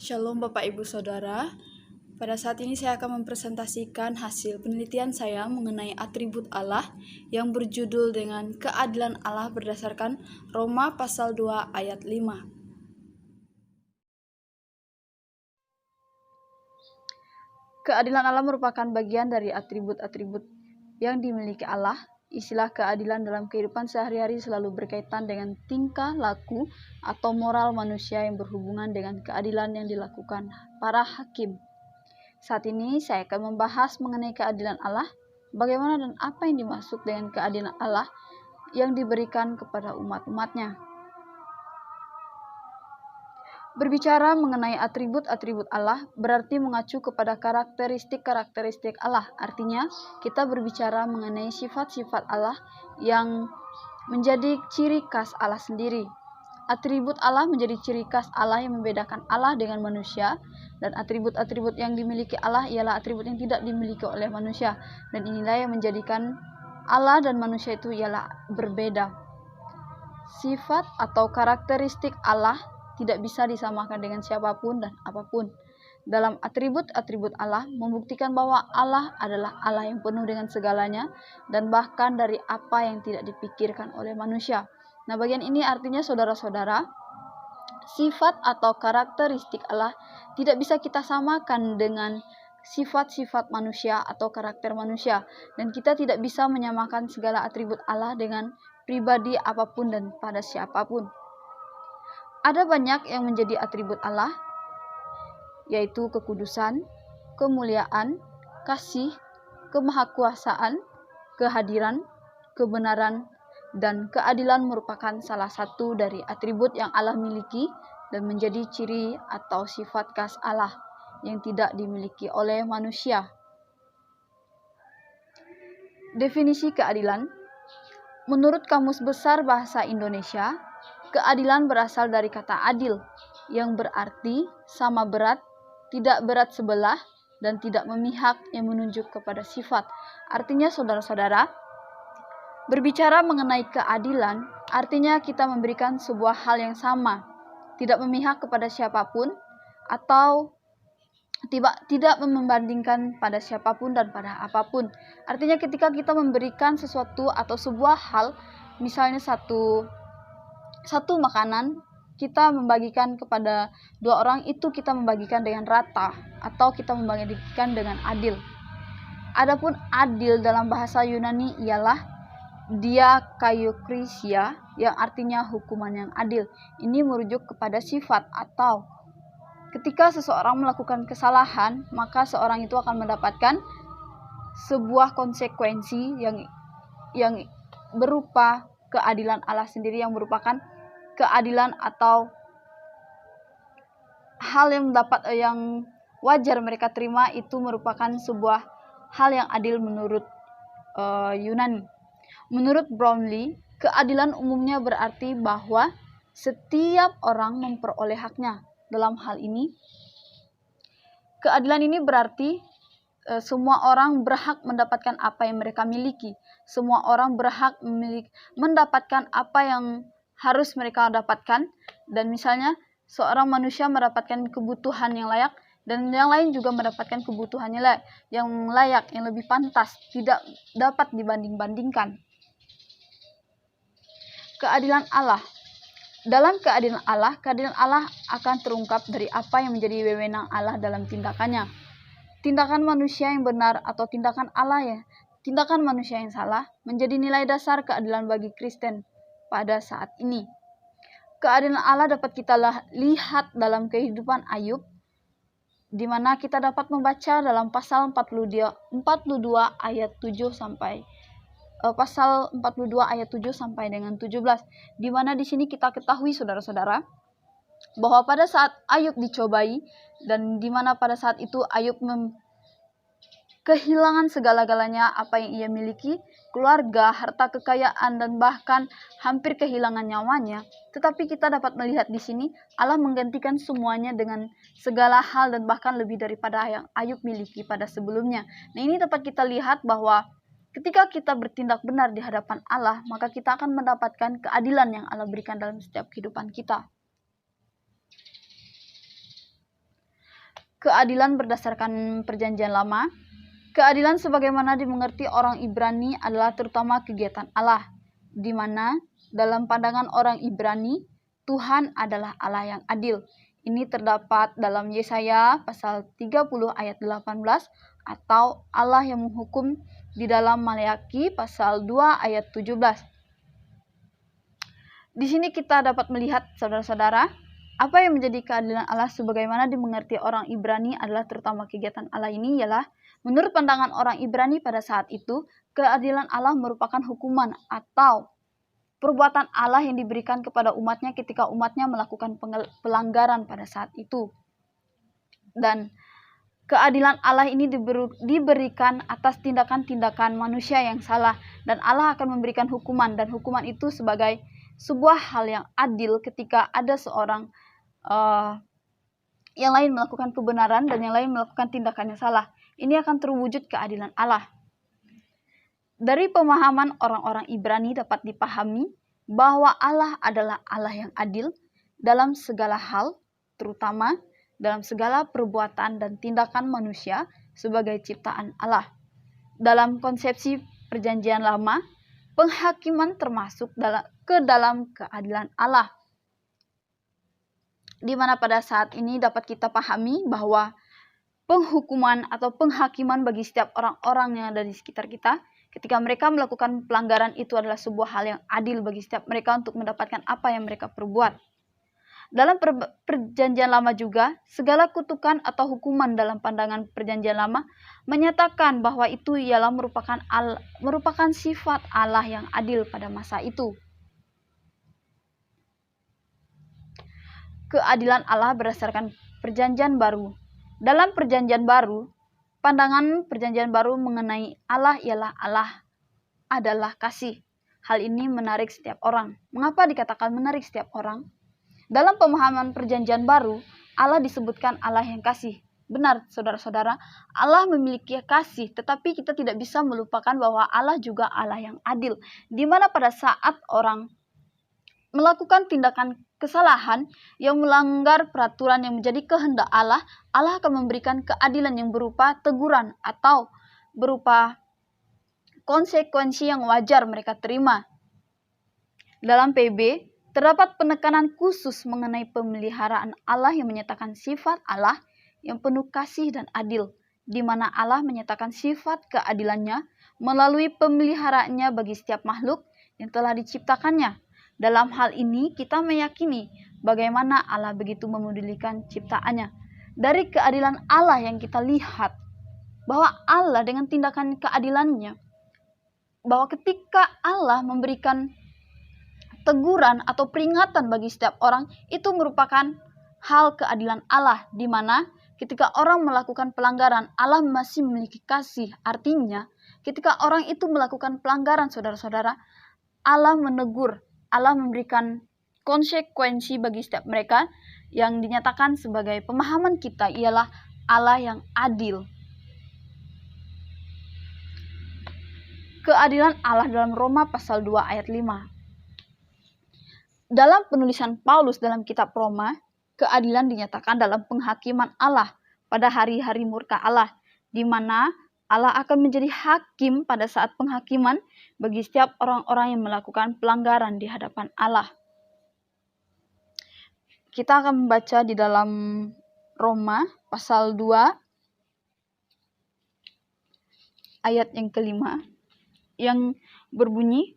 Shalom Bapak Ibu Saudara. Pada saat ini saya akan mempresentasikan hasil penelitian saya mengenai atribut Allah yang berjudul dengan keadilan Allah berdasarkan Roma pasal 2 ayat 5. Keadilan Allah merupakan bagian dari atribut-atribut yang dimiliki Allah. Istilah keadilan dalam kehidupan sehari-hari selalu berkaitan dengan tingkah laku atau moral manusia yang berhubungan dengan keadilan yang dilakukan para hakim. Saat ini saya akan membahas mengenai keadilan Allah, bagaimana dan apa yang dimaksud dengan keadilan Allah yang diberikan kepada umat-umatnya. Berbicara mengenai atribut-atribut Allah berarti mengacu kepada karakteristik-karakteristik Allah. Artinya, kita berbicara mengenai sifat-sifat Allah yang menjadi ciri khas Allah sendiri. Atribut Allah menjadi ciri khas Allah yang membedakan Allah dengan manusia, dan atribut-atribut yang dimiliki Allah ialah atribut yang tidak dimiliki oleh manusia, dan inilah yang menjadikan Allah dan manusia itu ialah berbeda. Sifat atau karakteristik Allah tidak bisa disamakan dengan siapapun dan apapun. Dalam atribut-atribut Allah membuktikan bahwa Allah adalah Allah yang penuh dengan segalanya dan bahkan dari apa yang tidak dipikirkan oleh manusia. Nah, bagian ini artinya saudara-saudara, sifat atau karakteristik Allah tidak bisa kita samakan dengan sifat-sifat manusia atau karakter manusia, dan kita tidak bisa menyamakan segala atribut Allah dengan pribadi apapun dan pada siapapun. Ada banyak yang menjadi atribut Allah, yaitu kekudusan, kemuliaan, kasih, kemahakuasaan, kehadiran, kebenaran, dan keadilan merupakan salah satu dari atribut yang Allah miliki dan menjadi ciri atau sifat khas Allah yang tidak dimiliki oleh manusia. Definisi keadilan. Menurut Kamus Besar Bahasa Indonesia, keadilan berasal dari kata adil, yang berarti sama berat, tidak berat sebelah, dan tidak memihak, yang menunjuk kepada sifat. Artinya saudara-saudara, berbicara mengenai keadilan, artinya kita memberikan sebuah hal yang sama, tidak memihak kepada siapapun, atau tidak membandingkan pada siapapun dan pada apapun. Artinya ketika kita memberikan sesuatu atau sebuah hal, misalnya satu makanan, kita membagikan kepada dua orang, itu kita membagikan dengan rata atau kita membagikan dengan adil. Adapun adil dalam bahasa Yunani ialah diakaiokrisia, yang artinya hukuman yang adil. Ini merujuk kepada sifat, atau ketika seseorang melakukan kesalahan, maka seorang itu akan mendapatkan sebuah konsekuensi yang berupa keadilan Allah sendiri, yang merupakan keadilan atau hal yang wajar mereka terima, itu merupakan sebuah hal yang adil menurut Yunani. Menurut Brownlee, keadilan umumnya berarti bahwa setiap orang memperoleh haknya. Dalam hal ini, keadilan ini berarti semua orang berhak mendapatkan apa yang mereka miliki. Semua orang berhak mendapatkan apa yang harus mereka dapatkan. Dan misalnya seorang manusia mendapatkan kebutuhan yang layak, dan yang lain juga mendapatkan kebutuhannya yang layak, yang lebih pantas, tidak dapat dibanding-bandingkan. Keadilan Allah. Dalam keadilan Allah akan terungkap dari apa yang menjadi wewenang Allah dalam tindakannya. Tindakan manusia yang benar atau tindakan manusia yang salah menjadi nilai dasar keadilan bagi Kristen pada saat ini. Keadilan Allah dapat kita lihat dalam kehidupan Ayub, di mana kita dapat membaca dalam pasal 42 ayat 7 sampai pasal 42 ayat 7 sampai dengan 17, di mana di sini kita ketahui saudara-saudara bahwa pada saat Ayub dicobai, dan di mana pada saat itu Ayub kehilangan segala-galanya, apa yang ia miliki, keluarga, harta kekayaan, dan bahkan hampir kehilangan nyawanya. Tetapi kita dapat melihat di sini Allah menggantikan semuanya dengan segala hal dan bahkan lebih daripada yang Ayub miliki pada sebelumnya. Nah, ini dapat kita lihat bahwa ketika kita bertindak benar di hadapan Allah, maka kita akan mendapatkan keadilan yang Allah berikan dalam setiap kehidupan kita. keadilan berdasarkan Perjanjian Lama. Keadilan sebagaimana dimengerti orang Ibrani adalah terutama kegiatan Allah, di mana dalam pandangan orang Ibrani, Tuhan adalah Allah yang adil. Ini terdapat dalam Yesaya pasal 30 ayat 18 atau Allah yang menghukum di dalam Maleakhi pasal 2 ayat 17. Di sini kita dapat melihat, saudara-saudara, apa yang menjadi keadilan Allah sebagaimana dimengerti orang Ibrani adalah terutama kegiatan Allah ini ialah menurut pandangan orang Ibrani pada saat itu, keadilan Allah merupakan hukuman atau perbuatan Allah yang diberikan kepada umatnya ketika umatnya melakukan pelanggaran pada saat itu. Dan keadilan Allah ini diberikan atas tindakan-tindakan manusia yang salah, dan Allah akan memberikan hukuman, dan hukuman itu sebagai sebuah hal yang adil ketika ada seorang yang lain melakukan kebenaran dan yang lain melakukan tindakan yang salah. Ini akan terwujud keadilan Allah. Dari pemahaman orang-orang Ibrani dapat dipahami bahwa Allah adalah Allah yang adil dalam segala hal, terutama dalam segala perbuatan dan tindakan manusia sebagai ciptaan Allah. Dalam konsepsi Perjanjian Lama, penghakiman termasuk ke dalam keadilan Allah, di mana pada saat ini dapat kita pahami bahwa penghukuman atau penghakiman bagi setiap orang-orang yang ada di sekitar kita ketika mereka melakukan pelanggaran itu adalah sebuah hal yang adil bagi setiap mereka untuk mendapatkan apa yang mereka perbuat. Dalam Perjanjian Lama juga, segala kutukan atau hukuman dalam pandangan Perjanjian Lama menyatakan bahwa itu ialah merupakan sifat Allah yang adil pada masa itu. Keadilan Allah berdasarkan Perjanjian Baru. Dalam Perjanjian Baru, pandangan Perjanjian Baru mengenai Allah ialah Allah adalah kasih. Hal ini menarik setiap orang. Mengapa dikatakan menarik setiap orang? Dalam pemahaman Perjanjian Baru, Allah disebutkan Allah yang kasih. Benar, saudara-saudara, Allah memiliki kasih, tetapi kita tidak bisa melupakan bahwa Allah juga Allah yang adil. Di mana pada saat orang melakukan tindakan kesalahan yang melanggar peraturan yang menjadi kehendak Allah, Allah akan memberikan keadilan yang berupa teguran atau berupa konsekuensi yang wajar mereka terima. Dalam PB, terdapat penekanan khusus mengenai pemeliharaan Allah yang menyatakan sifat Allah yang penuh kasih dan adil, di mana Allah menyatakan sifat keadilannya melalui pemeliharaannya bagi setiap makhluk yang telah diciptakannya. Dalam hal ini, kita meyakini bagaimana Allah begitu memedulikan ciptaannya. Dari keadilan Allah yang kita lihat, bahwa Allah dengan tindakan keadilannya, bahwa ketika Allah memberikan teguran atau peringatan bagi setiap orang, itu merupakan hal keadilan Allah, di mana ketika orang melakukan pelanggaran, Allah masih memiliki kasih. Artinya, ketika orang itu melakukan pelanggaran, saudara-saudara, Allah menegur, Allah memberikan konsekuensi bagi setiap mereka yang dinyatakan sebagai pemahaman kita ialah Allah yang adil. Keadilan Allah dalam Roma pasal 2 ayat 5. Dalam penulisan Paulus dalam kitab Roma, keadilan dinyatakan dalam penghakiman Allah pada hari-hari murka Allah, di mana Allah akan menjadi hakim pada saat penghakiman bagi setiap orang-orang yang melakukan pelanggaran di hadapan Allah. Kita akan membaca di dalam Roma pasal 2 ayat yang kelima yang berbunyi,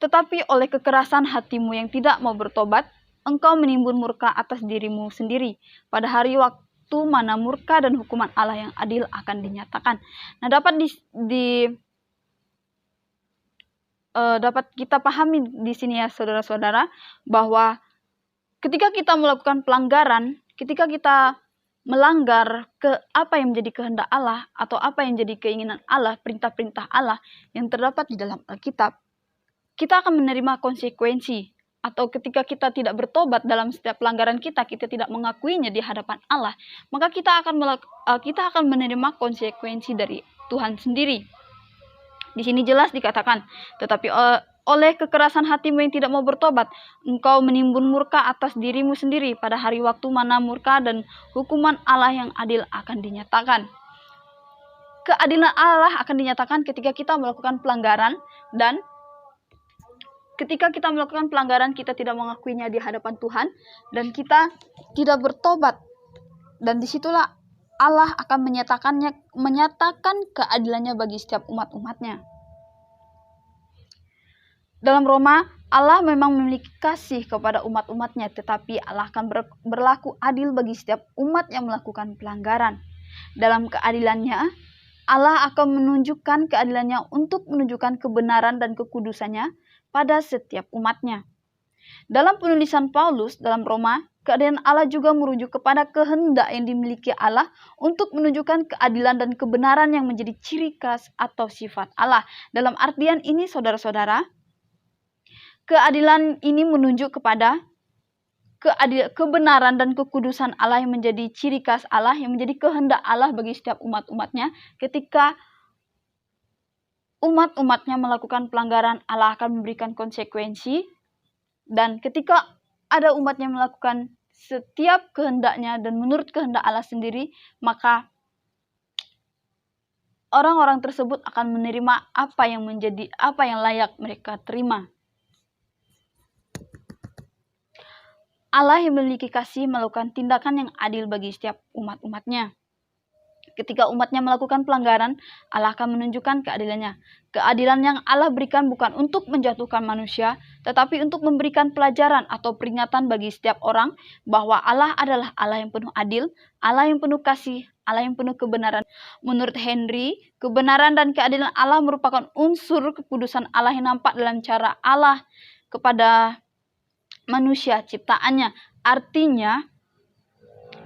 "Tetapi oleh kekerasan hatimu yang tidak mau bertobat, engkau menimbun murka atas dirimu sendiri pada hari waktu mana murka dan hukuman Allah yang adil akan dinyatakan." Nah, dapat kita pahami di sini ya saudara-saudara, bahwa ketika kita melakukan pelanggaran, ketika kita melanggar apa yang menjadi kehendak Allah atau apa yang menjadi keinginan Allah, perintah-perintah Allah yang terdapat di dalam Alkitab, kita akan menerima konsekuensi. Atau ketika kita tidak bertobat dalam setiap pelanggaran kita tidak mengakuinya di hadapan Allah, maka kita akan menerima konsekuensi dari Tuhan sendiri. Di sini jelas dikatakan, tetapi oleh kekerasan hatimu yang tidak mau bertobat, engkau menimbun murka atas dirimu sendiri pada hari waktu mana murka dan hukuman Allah yang adil akan dinyatakan. Keadilan Allah akan dinyatakan ketika kita melakukan pelanggaran, dan ketika kita melakukan pelanggaran kita tidak mengakuinya di hadapan Tuhan dan kita tidak bertobat. Dan disitulah Allah akan menyatakan keadilannya bagi setiap umat-umatnya. Dalam Roma, Allah memang memiliki kasih kepada umat-umatnya, tetapi Allah akan berlaku adil bagi setiap umat yang melakukan pelanggaran. Dalam keadilannya, Allah akan menunjukkan keadilannya untuk menunjukkan kebenaran dan kekudusannya pada setiap umatnya. Dalam penulisan Paulus dalam Roma, keadilan Allah juga merujuk kepada kehendak yang dimiliki Allah untuk menunjukkan keadilan dan kebenaran yang menjadi ciri khas atau sifat Allah. Dalam artian ini, saudara-saudara, keadilan ini menunjuk kepada kebenaran dan kekudusan Allah yang menjadi ciri khas Allah, yang menjadi kehendak Allah bagi setiap umat-umatnya. Ketika umat-umatnya melakukan pelanggaran, Allah akan memberikan konsekuensi. Dan ketika ada umatnya melakukan setiap kehendaknya dan menurut kehendak Allah sendiri, maka orang-orang tersebut akan menerima apa yang layak mereka terima. Allah yang memiliki kasih melakukan tindakan yang adil bagi setiap umat-umatnya. Ketika umatnya melakukan pelanggaran, Allah akan menunjukkan keadilannya. Keadilan yang Allah berikan bukan untuk menjatuhkan manusia, tetapi untuk memberikan pelajaran atau peringatan bagi setiap orang bahwa Allah adalah Allah yang penuh adil, Allah yang penuh kasih, Allah yang penuh kebenaran. Menurut Henry, kebenaran dan keadilan Allah merupakan unsur kekudusan Allah yang nampak dalam cara Allah kepada manusia ciptaannya. Artinya,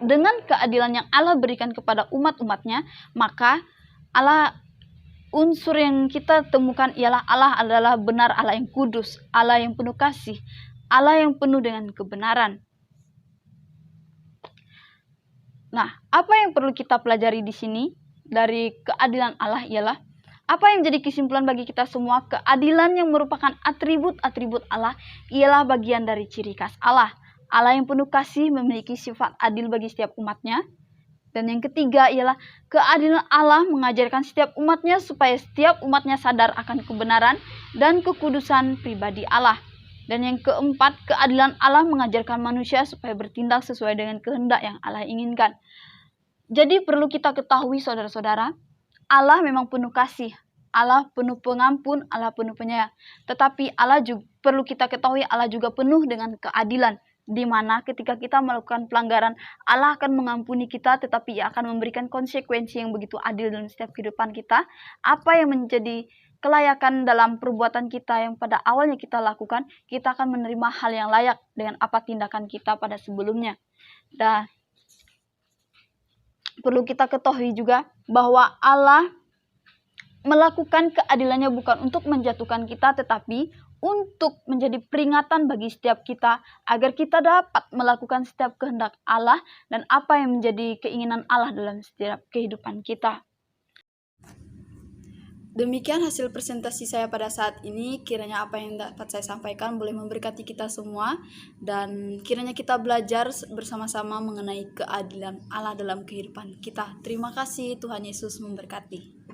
dengan keadilan yang Allah berikan kepada umat-umatnya, maka unsur yang kita temukan ialah Allah adalah benar, Allah yang kudus, Allah yang penuh kasih, Allah yang penuh dengan kebenaran. Nah, apa yang perlu kita pelajari di sini dari keadilan Allah ialah apa yang jadi kesimpulan bagi kita semua? Keadilan yang merupakan atribut-atribut Allah ialah bagian dari ciri khas Allah. Allah yang penuh kasih memiliki sifat adil bagi setiap umatnya. Dan yang ketiga ialah keadilan Allah mengajarkan setiap umatnya supaya setiap umatnya sadar akan kebenaran dan kekudusan pribadi Allah. Dan yang keempat, keadilan Allah mengajarkan manusia supaya bertindak sesuai dengan kehendak yang Allah inginkan. Jadi perlu kita ketahui, saudara-saudara, Allah memang penuh kasih, Allah penuh pengampun, Allah penuh penyayang. Tetapi perlu kita ketahui Allah juga penuh dengan keadilan, di mana ketika kita melakukan pelanggaran, Allah akan mengampuni kita, tetapi Ia akan memberikan konsekuensi yang begitu adil dalam setiap kehidupan kita. Apa yang menjadi kelayakan dalam perbuatan kita yang pada awalnya kita lakukan, kita akan menerima hal yang layak dengan apa tindakan kita pada sebelumnya. Dan perlu kita ketahui juga bahwa Allah melakukan keadilannya bukan untuk menjatuhkan kita, tetapi untuk menjadi peringatan bagi setiap kita agar kita dapat melakukan setiap kehendak Allah dan apa yang menjadi keinginan Allah dalam setiap kehidupan kita. Demikian hasil presentasi saya pada saat ini. Kiranya apa yang dapat saya sampaikan boleh memberkati kita semua, dan kiranya kita belajar bersama-sama mengenai keadilan Allah dalam kehidupan kita. Terima kasih, Tuhan Yesus memberkati.